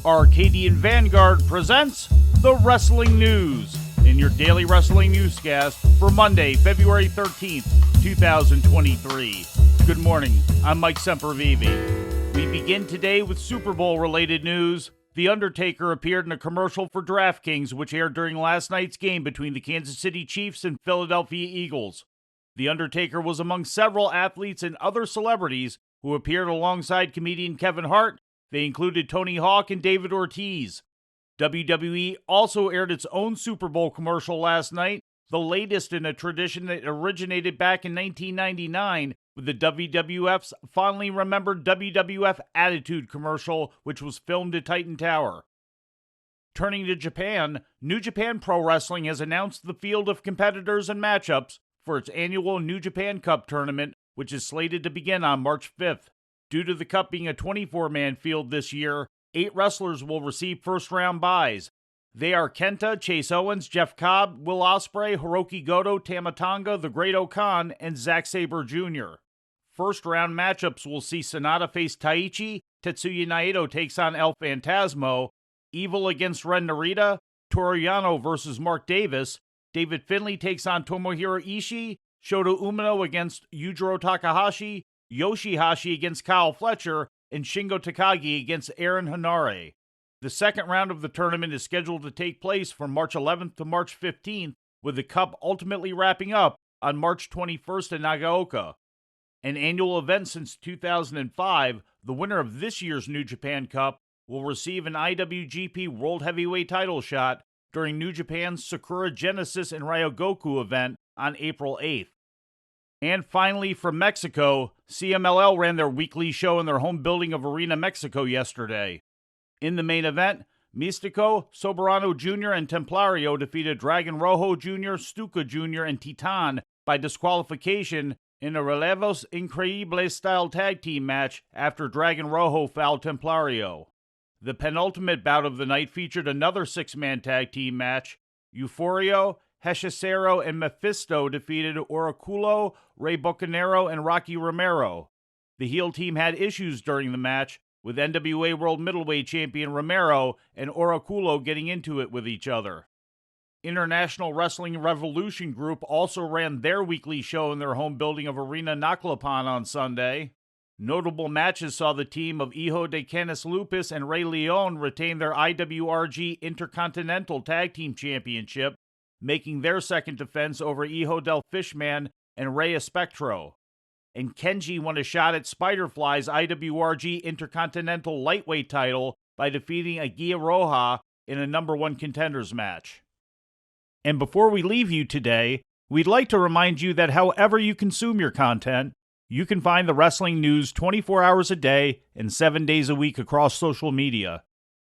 Arcadian Vanguard presents the Wrestling News in your daily wrestling newscast for Monday, February 13th, 2023. Good morning, I'm Mike Sempervive. We begin today with Super Bowl related news. The Undertaker appeared in a commercial for DraftKings, which aired during last night's game between the Kansas City Chiefs and Philadelphia Eagles. The Undertaker was among several athletes and other celebrities who appeared alongside comedian Kevin Hart. They included Tony Hawk and David Ortiz. WWE also aired its own Super Bowl commercial last night, the latest in a tradition that originated back in 1999 with the WWF's fondly remembered WWF Attitude commercial, which was filmed at Titan Tower. Turning to Japan, New Japan Pro Wrestling has announced the field of competitors and matchups for its annual New Japan Cup tournament, which is slated to begin on March 5th. Due to the Cup being a 24-man field this year, 8 wrestlers will receive first-round byes. They are Kenta, Chase Owens, Jeff Cobb, Will Ospreay, Hiroki Goto, Tama Tonga, The Great Okan, and Zack Sabre Jr. First-round matchups will see Sonata face Taichi, Tetsuya Naito takes on El Phantasmo, Evil against Ren Narita, Toru Yano versus Mark Davis, David Finlay takes on Tomohiro Ishii, Shota Umino against Yujiro Takahashi, Yoshihashi against Kyle Fletcher, and Shingo Takagi against Aaron Hanare. The second round of the tournament is scheduled to take place from March 11th to March 15th, with the Cup ultimately wrapping up on March 21st in Nagaoka. An annual event since 2005, the winner of this year's New Japan Cup will receive an IWGP World Heavyweight title shot during New Japan's Sakura Genesis and Ryogoku event on April 8th. And finally, from Mexico, CMLL ran their weekly show in their home building of Arena Mexico yesterday. In the main event, Místico, Soberano Jr., and Templario defeated Dragon Rojo Jr., Stuka Jr., and Titan by disqualification in a Relevos Increíbles style tag team match after Dragon Rojo fouled Templario. The penultimate bout of the night featured another 6-man tag team match. Euforio, Hechicero, and Mephisto defeated Oraculo, Rey Bocanero, and Rocky Romero. The heel team had issues during the match, with NWA World Middleweight Champion Romero and Oraculo getting into it with each other. International Wrestling Revolution Group also ran their weekly show in their home building of Arena Naclapan on Sunday. Notable matches saw the team of Hijo de Canis Lupus and Rey Leon retain their IWRG Intercontinental Tag Team Championship, making their second defense over Hijo del Fishman and Rey Espectro. And Kenji won a shot at Spider-Fly's IWRG Intercontinental Lightweight title by defeating Aguia Roja in a number 1 contenders match. And before we leave you today, we'd like to remind you that however you consume your content, you can find the wrestling news 24 hours a day and 7 days a week across social media.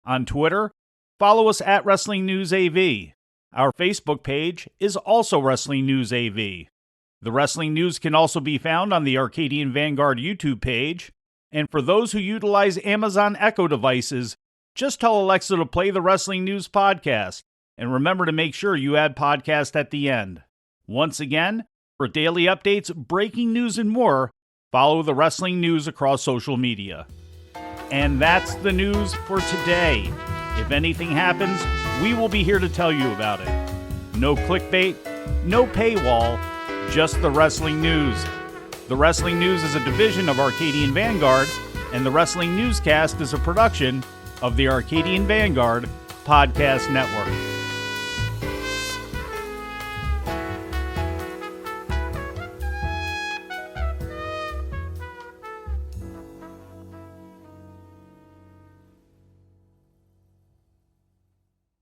On Twitter, follow us at Wrestling News AV. Our Facebook page is also Wrestling News AV. The Wrestling News can also be found on the Arcadian Vanguard YouTube page. And for those who utilize Amazon Echo devices, just tell Alexa to play the Wrestling News podcast. And remember to make sure you add podcast at the end. Once again, for daily updates, breaking news, and more, follow the Wrestling News across social media. And that's the news for today. If anything happens, we will be here to tell you about it. No clickbait, no paywall, just the Wrestling News. The Wrestling News is a division of Arcadian Vanguard, and the Wrestling Newscast is a production of the Arcadian Vanguard Podcast Network.